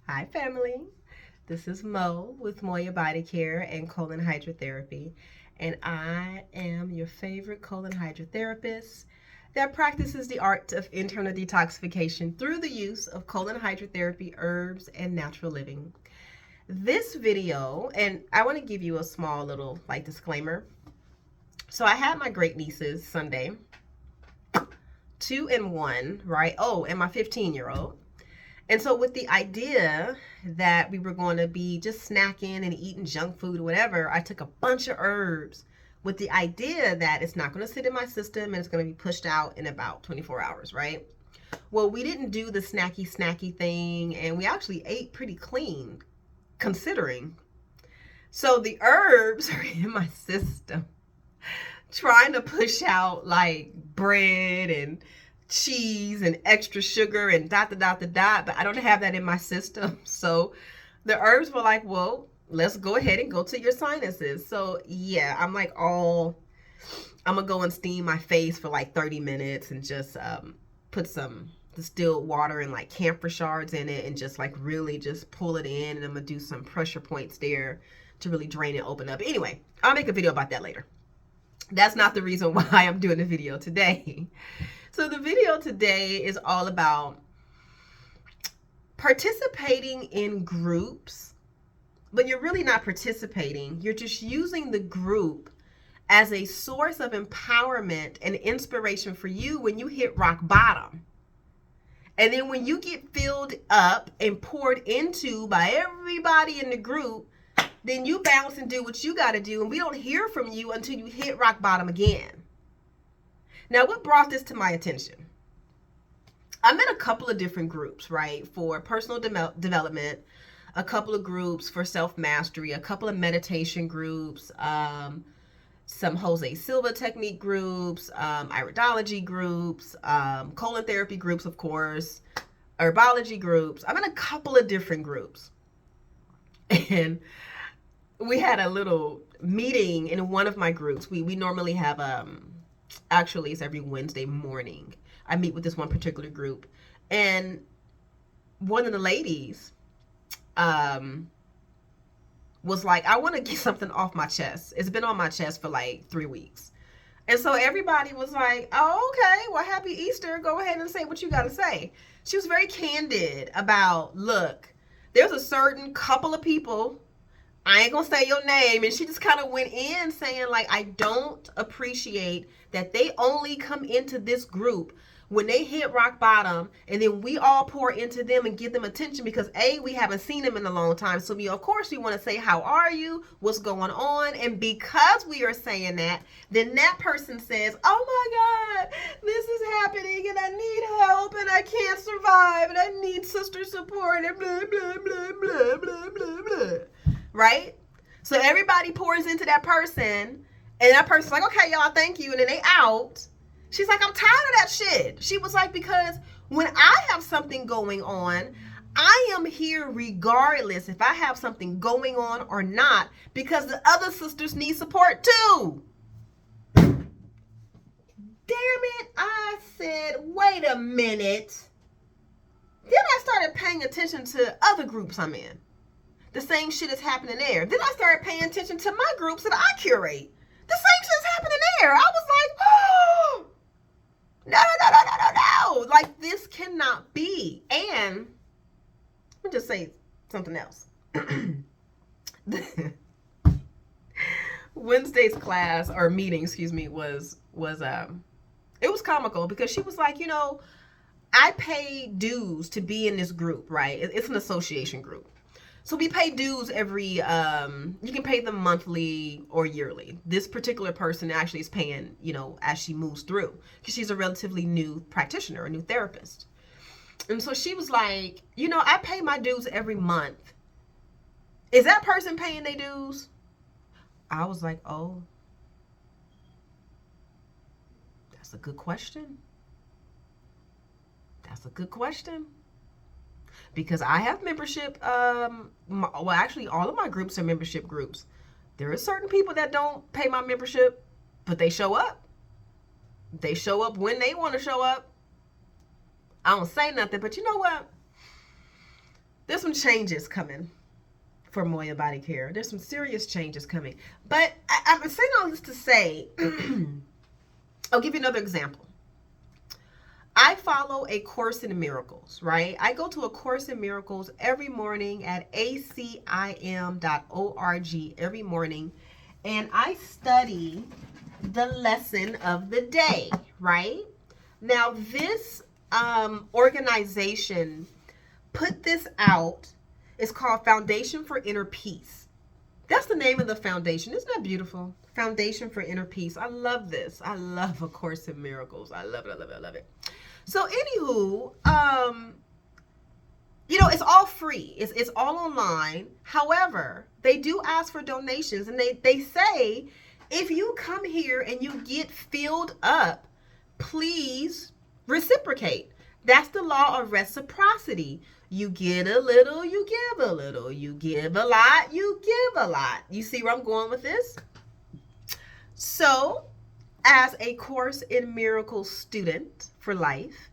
Hi, family. This is Mo with Moya Body Care and Colon Hydrotherapy, and I am your favorite colon hydrotherapist that practices the art of internal detoxification through the use of colon hydrotherapy, herbs, and natural living. This video, and I want to give you a small little disclaimer. So I had my great nieces Sunday, 2 and 1, right? Oh, and my 15-year-old. And so, with the idea that we were going to be just snacking and eating junk food or whatever, I took a bunch of herbs with the idea that it's not going to sit in my system and it's going to be pushed out in about 24 hours, right? Well, we didn't do the snacky thing, and we actually ate pretty clean, considering. So, the herbs are in my system, trying to push out like bread and cheese and extra sugar and dot, but I don't have that in my system. So the herbs were like, well, let's go ahead and go to your sinuses. So yeah, I'm gonna go and steam my face for like 30 minutes and just put some distilled water and like camphor shards in it and just like really just pull it in, and I'm gonna do some pressure points there to really drain and open up. Anyway, I'll make a video about that later. That's not the reason why I'm doing the video today. So the video today is all about participating in groups, but you're really not participating. You're just using the group as a source of empowerment and inspiration for you when you hit rock bottom. And then when you get filled up and poured into by everybody in the group, then you bounce and do what you got to do, and we don't hear from you until you hit rock bottom again. Now, what brought this to my attention? I'm in a couple of different groups, right? For personal development, a couple of groups for self-mastery, a couple of meditation groups, some Jose Silva technique groups, iridology groups, colon therapy groups, of course, herbology groups. I'm in a couple of different groups. And we had a little meeting in one of my groups. We normally have actually it's every Wednesday morning. I meet with this one particular group, and one of the ladies was like, I want to get something off my chest. It's been on my chest for like 3 weeks. And so everybody was like, oh, okay, well, happy Easter. Go ahead and say what you got to say. She was very candid about, look, there's a certain couple of people, I ain't gonna say your name, and she just kind of went in saying, like, I don't appreciate that they only come into this group when they hit rock bottom, and then we all pour into them and give them attention because A, we haven't seen them in a long time. So we, of course, we want to say, how are you? What's going on? And because we are saying that, then that person says, oh my God, this is happening and I need help and I can't survive and I need sister support and blah, blah, blah, blah, blah, blah, blah. Right? So everybody pours into that person, and that person's like, okay, y'all, thank you. And then they out. She's like, I'm tired of that shit. She was like, because when I have something going on, I am here regardless if I have something going on or not, because the other sisters need support too. Damn it. I said, wait a minute. Then I started paying attention to other groups I'm in. The same shit is happening there. Then I started paying attention to my groups that I curate. The same shit is happening there. I was like, oh, no. Like, this cannot be. And let me just say something else. Wednesday's class, or meeting, excuse me, was it was comical because she was like, I pay dues to be in this group, right? It's an association group. So we pay dues every, you can pay them monthly or yearly. This particular person actually is paying, as she moves through, because she's a relatively new practitioner, a new therapist. And so she was like, I pay my dues every month. Is that person paying their dues? I was like, oh, that's a good question. That's a good question. Because I have membership, well, actually, all of my groups are membership groups. There are certain people that don't pay my membership, but they show up. They show up when they want to show up. I don't say nothing, but you know what? There's some changes coming for Moya Body Care. There's some serious changes coming. But I'm saying all this to say, I'll give you another example. I follow a Course in Miracles, right? I go to a Course in Miracles every morning at acim.org every morning, and I study the lesson of the day, right? Now, this organization put this out. It's called Foundation for Inner Peace. That's the name of the foundation. Isn't that beautiful? Foundation for Inner Peace. I love this. I love A Course in Miracles. I love it. I love it. I love it. So, anywho, it's all free. It's all online. However, they do ask for donations, and they say if you come here and you get filled up, please reciprocate. That's the law of reciprocity. You get a little, you give a little. You give a lot, you give a lot. You see where I'm going with this? So, as a Course in Miracles student for life,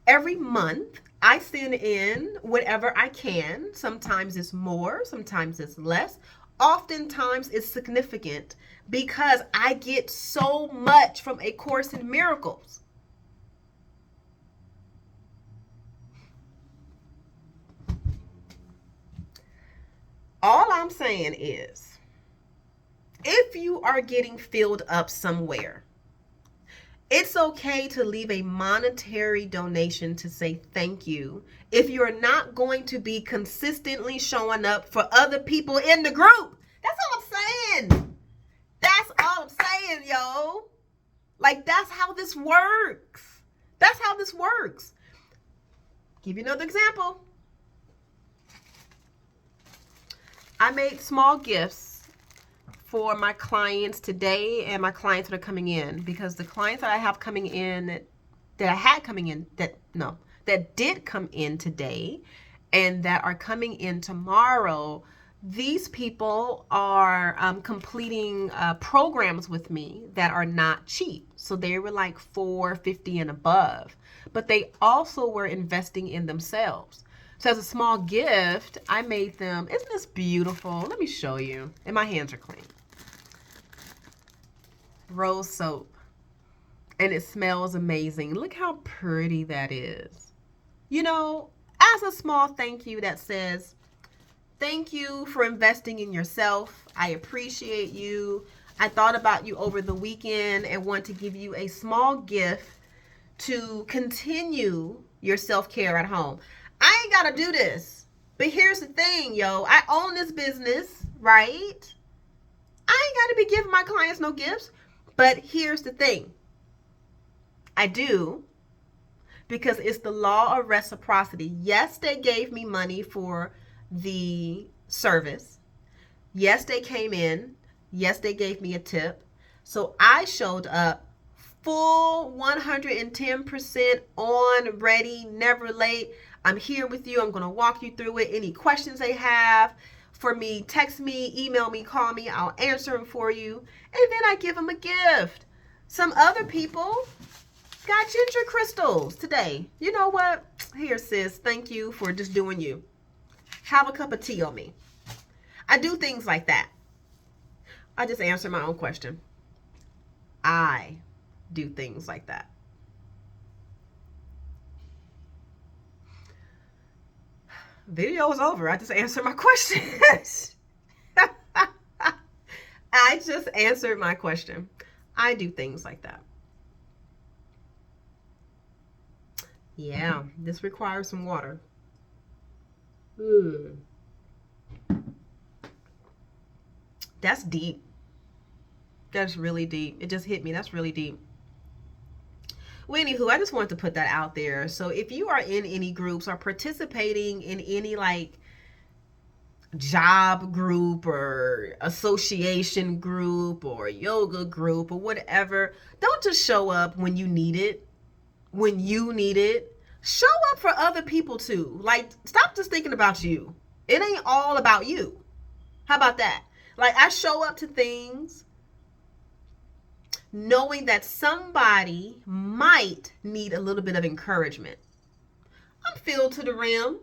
every month I send in whatever I can. Sometimes it's more, sometimes it's less. Oftentimes it's significant because I get so much from A Course in Miracles. All I'm saying is, if you are getting filled up somewhere, it's okay to leave a monetary donation to say thank you if you're not going to be consistently showing up for other people in the group. That's all I'm saying. That's all I'm saying, yo. Like, that's how this works. That's how this works. Give you another example. I made small gifts for my clients today and my clients that are coming in, because the clients that I have coming in, that did come in today and that are coming in tomorrow, these people are completing programs with me that are not cheap. So they were like $450 and above, but they also were investing in themselves. So as a small gift, I made them, isn't this beautiful? Let me show you. And my hands are clean. Rose soap. And it smells amazing. Look how pretty that is. As a small thank you that says, thank you for investing in yourself. I appreciate you. I thought about you over the weekend and want to give you a small gift to continue your self-care at home. I ain't got to do this. But here's the thing, yo. I own this business, right? I ain't got to be giving my clients no gifts. But here's the thing. I do, because it's the law of reciprocity. Yes, they gave me money for the service. Yes, they came in. Yes, they gave me a tip. So I showed up full 110% on, ready, never late. I'm here with you. I'm going to walk you through it. Any questions they have for me, text me, email me, call me. I'll answer them for you. And then I give them a gift. Some other people got ginger crystals today. You know what? Here, sis. Thank you for just doing you. Have a cup of tea on me. I do things like that. I just answered my own question. I do things like that. Video is over. I just answered my question. I just answered my question. I do things like that. Yeah, this requires some water. That's deep. That's really deep. It just hit me. That's really deep. Well, anywho, I just wanted to put that out there. So if you are in any groups or participating in any like job group or association group or yoga group or whatever, don't just show up when you need it. When you need it, show up for other people too. Like, stop just thinking about you. It ain't all about you. How about that? Like, I show up to things knowing that somebody might need a little bit of encouragement. I'm filled to the rim.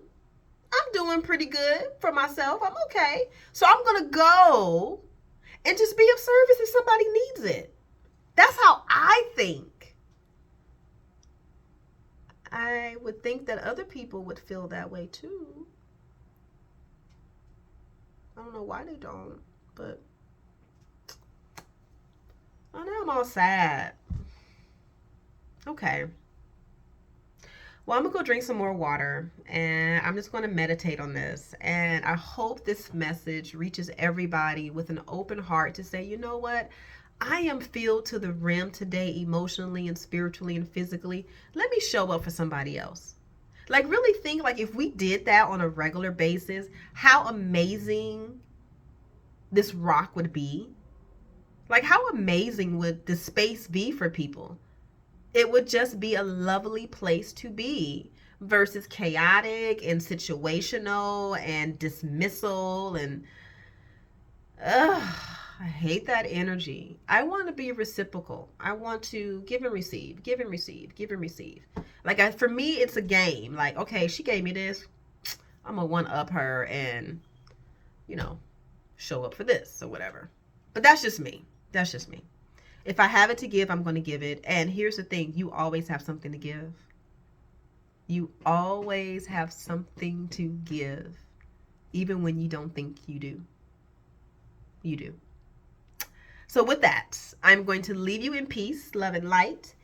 I'm doing pretty good for myself. I'm okay. So I'm going to go and just be of service if somebody needs it. That's how I think. I would think that other people would feel that way too. I don't know why they don't, but oh, now I'm all sad. Okay. Well, I'm going to go drink some more water and I'm just going to meditate on this. And I hope this message reaches everybody with an open heart to say, you know what? I am filled to the rim today, emotionally and spiritually and physically. Let me show up for somebody else. Like, really think, like, if we did that on a regular basis, how amazing this rock would be. Like, how amazing would the space be for people? It would just be a lovely place to be versus chaotic and situational and dismissal and I hate that energy. I want to be reciprocal. I want to give and receive, give and receive, give and receive. Like for me, it's a game. Like, okay, she gave me this. I'm gonna one up her and you know show up for this or whatever. But that's just me. That's just me. If I have it to give, I'm going to give it. And here's the thing, you always have something to give. You always have something to give, even when you don't think you do. You do. So with that, I'm going to leave you in peace, love, and light.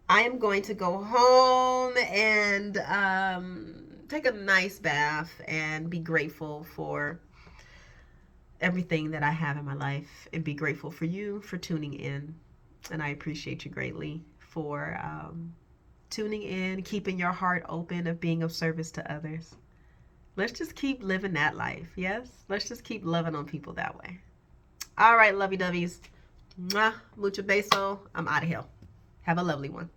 I am going to go home and take a nice bath and be grateful for everything that I have in my life and be grateful for you for tuning in. And I appreciate you greatly for tuning in, keeping your heart open, of being of service to others. Let's just keep living that life. Yes? Let's just keep loving on people that way. All right, lovey-doveys. Mwah, mucho beso. I'm out of here. Have a lovely one.